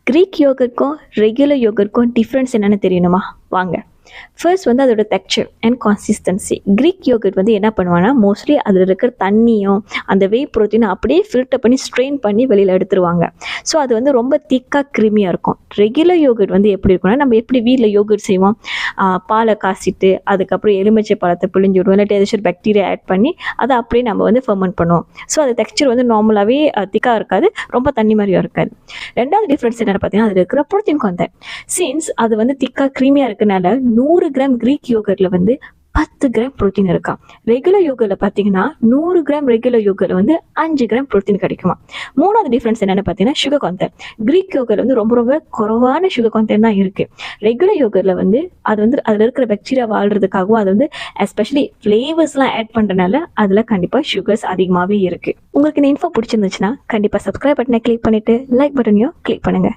Creek யோகர்ட்க்கும் regular யோகர்ட்க்கும் difference என்னென்னு தெரியணுமா? வாங்க. ஃபர்ஸ்ட் வந்து அதோட texture and consistency. Greek yogurt வந்து என்ன பண்ணுவாங்கன்னா, மோஸ்ட்லி அதில் இருக்கிற தண்ணியும் அந்த வே ப்ரோட்டீனும் அப்படியே ஃபில்டர் பண்ணி ஸ்ட்ரெயின் பண்ணி வெளியில் எடுத்துருவாங்க. ஸோ அது வந்து ரொம்ப திக்காக க்ரீமியாக இருக்கும். ரெகுலர் யோகர்ட் வந்து எப்படி இருக்கும்னா, நம்ம எப்படி வீட்டில் யோகர்ட் செய்வோம், பாலை காசிட்டு அதுக்கப்புறம் எலுமிச்சை பழத்தை பிழிஞ்சு விடுவோம், இல்லாட்டி ஏதாச்சும் பாக்டீரியா ஆட் பண்ணி அதை அப்படியே நம்ம வந்து ஃபெர்மெண்ட் பண்ணுவோம். ஸோ அது டெக்ஸ்சர் வந்து நார்மலாகவே திக்காக இருக்காது, ரொம்ப தண்ணி மாதிரியும் இருக்காது. ரெண்டாவது டிஃப்ரென்ஸ் என்னென்னு பார்த்தீங்கன்னா, அதில் இருக்கிற ப்ரோட்டீன் கண்டென்ட். சின்ஸ் அது வந்து திக்காக க்ரீமியாக இருக்கனால 100 கிராம் க்ரீக் யோகர்ட்ல வந்து 10 கிராம் ப்ரோட்டீன் இருக்கா. ரெகுலர் யோகர்ட்ல பார்த்தீங்கன்னா 100 கிராம் ரெகுலர் யோகர்ட்ல வந்து 5 கிராம் ப்ரோட்டீன் கிடைக்குமா. மூணாவது டிஃப்ரென்ஸ் என்னென்னு பார்த்தீங்கன்னா, சுகர் கண்டென்ட். க்ரீக் யோகர்ட்ல வந்து ரொம்ப ரொம்ப குறைவான சுகர் கண்டென்ட் தான் இருக்குது. ரெகுலர் யோகர்ட்ல வந்து அது வந்து அதில் இருக்கிற பாக்டீரியா வாழ்றதுக்காகவும் அது வந்து எஸ்பெஷலி ஃப்ளேவர்ஸ்லாம் ஆட் பண்ணுறதுனால அதில் கண்டிப்பாக சுகர்ஸ் அதிகமாகவே இருக்குது. உங்களுக்கு இந்த இன்ஃபோ பிடிச்சிருந்துச்சுன்னா கண்டிப்பாக சப்ஸ்கிரைப் பட்டனை கிளிக் பண்ணிவிட்டு லைக் பட்டனையும் கிளிக் பண்ணுங்கள்.